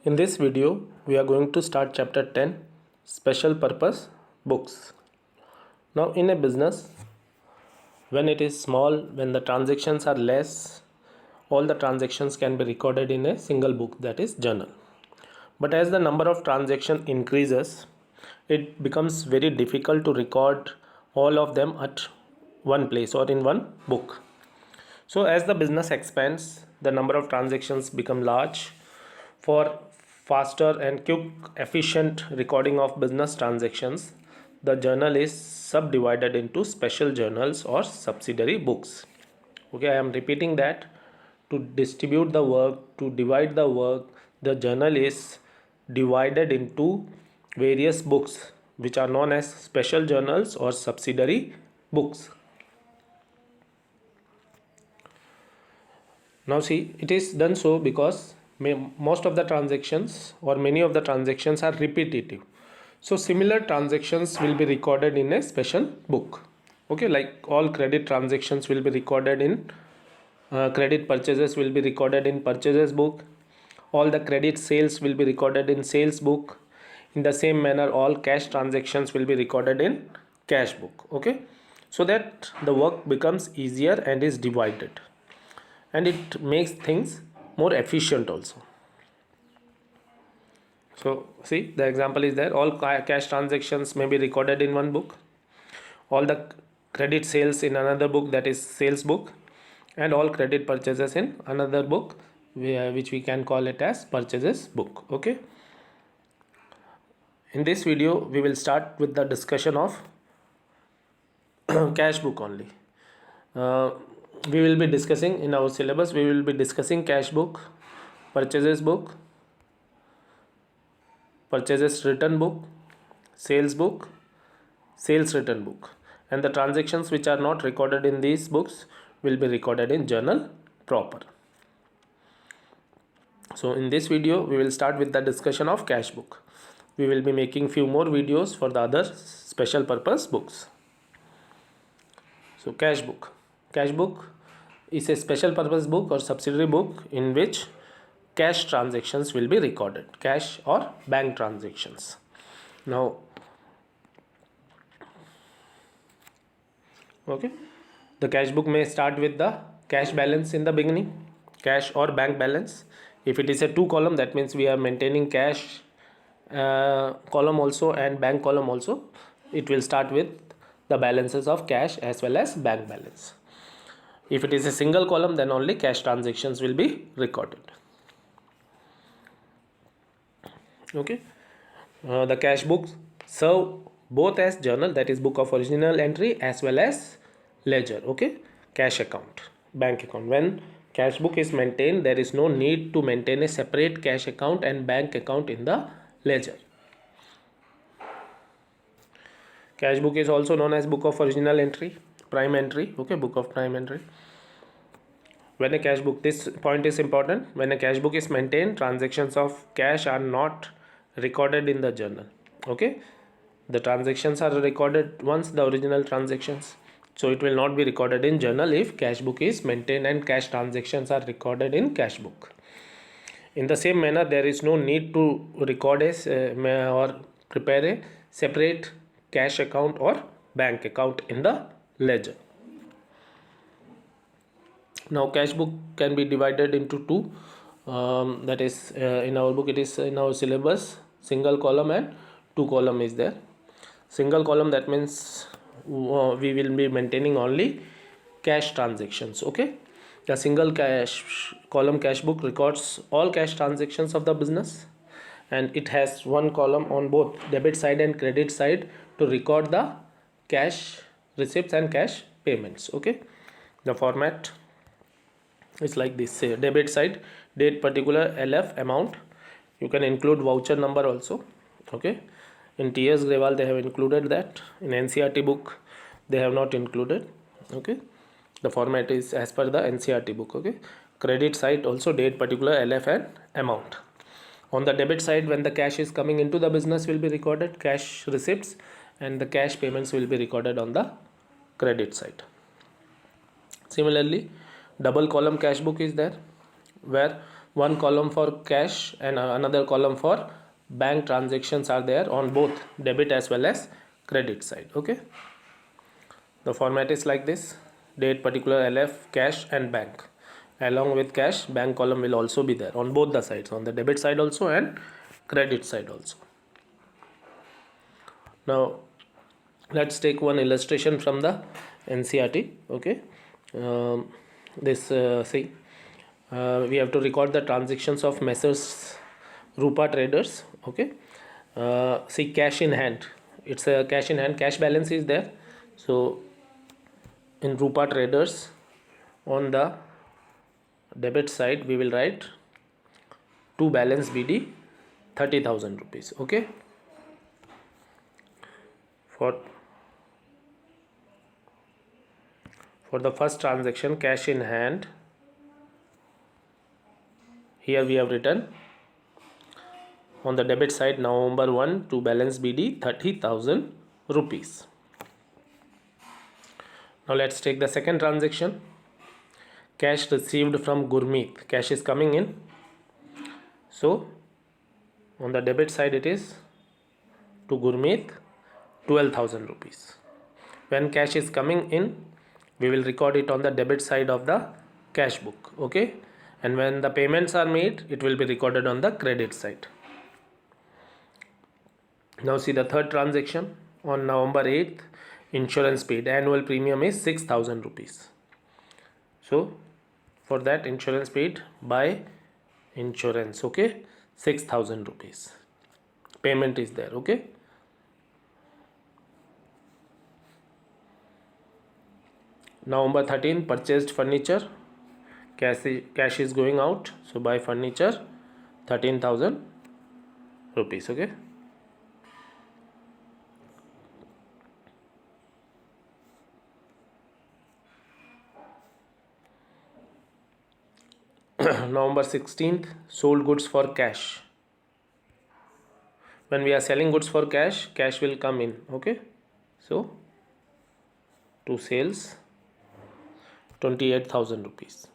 In this video, we are going to start chapter 10, Special Purpose Books. Now, in a business, when it is small, when the transactions are less, all the transactions can be recorded in a single book, that is journal. But as the number of transactions increases, it becomes very difficult to record all of them at one place or in one book. So as the business expands, the number of transactions become large. For faster and quick efficient recording of business transactions, the journal is subdivided into special journals or subsidiary books. Okay, I am repeating that. To distribute the work, to divide the work, the journal is divided into various books which are known as special journals or subsidiary books. Now see, it is done so because most of the transactions or many of the transactions are repetitive. So similar transactions will be recorded in a special book. Okay, like all credit transactions will be recorded in credit purchases will be recorded in purchases book. All the credit sales will be recorded in sales book. In the same manner, all cash transactions will be recorded in cash book. Okay, so that the work becomes easier and is divided, and it makes things more efficient also. So see, the example is there. All cash transactions may be recorded in one book, all the credit sales in another book, that is sales book, and all credit purchases in another book, which we can call it as purchases book. Okay, in this video we will start with the discussion of cash book only. We will be discussing in our syllabus, we will be discussing cash book, purchases book, purchases return book, sales book, sales return book, and the transactions which are not recorded in these books will be recorded in journal proper. So in this video we will start with the discussion of cash book. We will be making few more videos for the other special purpose books. So cash book is a special purpose book or subsidiary book in which cash transactions will be recorded, cash or bank transactions. Now, okay, the cash book may start with the cash balance in the beginning, cash or bank balance. If it is a 2 column, that means we are maintaining cash column also and bank column also. It will start with the balances of cash as well as bank balance. If it is a single column, then only cash transactions will be recorded. Okay, the cash books serve both as journal, that is book of original entry, as well as ledger. Okay, cash account, bank account. When cash book is maintained, there is no need to maintain a separate cash account and bank account in the ledger. Cash book is also known as book of original entry, prime entry. Okay, book of prime entry. When a cash book, this point is important, when a cash book is maintained, transactions of cash are not recorded in the journal. Okay, the transactions are recorded once, the original transactions, so it will not be recorded in journal if cash book is maintained and cash transactions are recorded in cash book. In the same manner, there is no need to record or prepare a separate cash account or bank account in the ledger. Now cash book can be divided into two, that is in our book, it is in our syllabus, single column and 2 column is there. Single column, that means we will be maintaining only cash transactions. Okay, the single cash column cash book records all cash transactions of the business, and it has 1 column on both debit side and credit side to record the cash receipts and cash payments. Okay, the format is like this. Debit side, date, particular, LF, amount. You can include voucher number also. Okay, in TS Grewal they have included that. In NCERT book they have not included. Okay, the format is as per the NCERT book. Okay, credit side also, date, particular, LF and amount. On the debit side, when the cash is coming into the business will be recorded, cash receipts, and the cash payments will be recorded on the credit side. Similarly, double column cash book is there, where one column for cash and another column for bank transactions are there on both debit as well as credit side. Okay, the format is like this: date, particular, LF, cash and bank. Along with cash, bank column will also be there on both the sides, on the debit side also and credit side also. Now let's take one illustration from the NCERT. Okay, this see we have to record the transactions of Messrs Rupa Traders. Okay, see, cash in hand, it's a cash in hand, cash balance is there. So in Rupa Traders, on the debit side we will write to balance BD 30,000 rupees. Okay, for the first transaction, cash in hand, here we have written on the debit side, November 1 to balance BD 30,000 rupees. Now let's take the second transaction, cash received from Gurmeet. Cash is coming in, so on the debit side it is to Gurmeet 12,000 rupees. When cash is coming in, we will record it on the debit side of the cash book. Okay, and when the payments are made, it will be recorded on the credit side. Now see the third transaction, on November 8th, insurance paid. Annual premium is 6,000 rupees. So for that, insurance paid by insurance. Okay, 6,000 rupees payment is there. Okay, November 13th, purchased furniture. Cash is going out, so buy furniture 13,000 rupees. Okay, November 16th, sold goods for cash. When we are selling goods for cash, cash will come in. Okay, so to sales 28,000 rupees.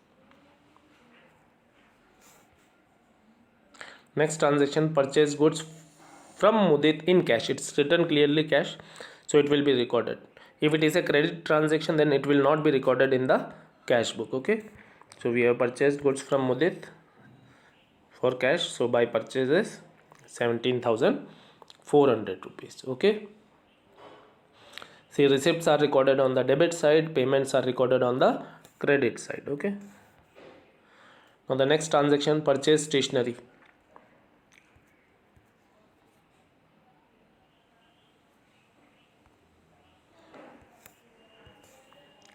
Next transaction, purchase goods from Mudit in cash. It's written clearly cash, so it will be recorded. If it is a credit transaction, then it will not be recorded in the cash book. Okay, so we have purchased goods from Mudit for cash, so by purchases 17,400 rupees. Okay, see, receipts are recorded on the debit side, payments are recorded on the credit side. Okay, now the next transaction, purchase stationery.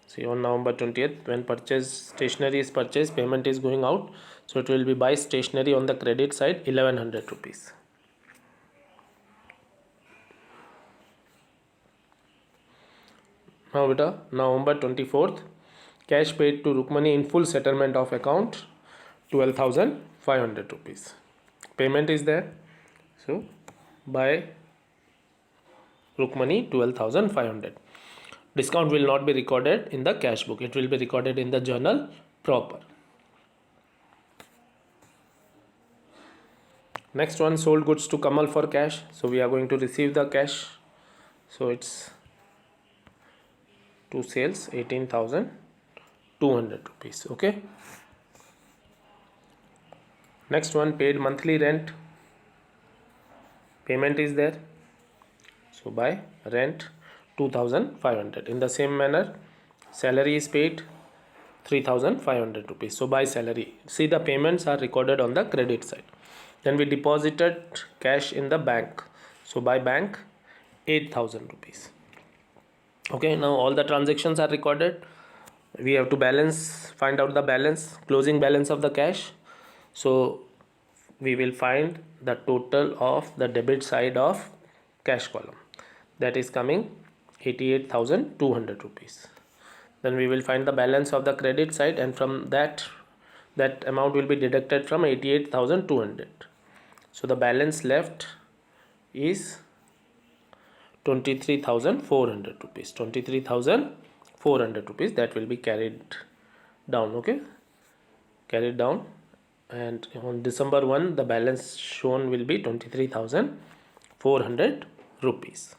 See, on November 20th, when purchase stationery is purchased, payment is going out, so it will be buy stationery on the credit side 1,100 rupees. Now beta, November 24th, cash paid to Rukmani in full settlement of account 12,500 rupees. Payment is there, so buy Rukmani 12,500. Discount will not be recorded in the cash book, it will be recorded in the journal proper. Next one, sold goods to Kamal for cash. So we are going to receive the cash, so it's to sales 18,200 rupees. Okay, next one, paid monthly rent. Payment is there, so buy rent 2,500. In the same manner, salary is paid 3,500 rupees, so buy salary. See, the payments are recorded on the credit side. Then we deposited cash in the bank, so buy bank 8,000 rupees. Okay, now all the transactions are recorded. We have to find out the balance, closing balance of the cash. So we will find the total of the debit side of cash column, that is coming 88,200 rupees. Then we will find the balance of the credit side, and from that amount will be deducted from 88,200. So the balance left is 23,400 rupees. 23,400 rupees, that will be carried down. Okay, carried down and on December 1 the balance shown will be 23,400 rupees.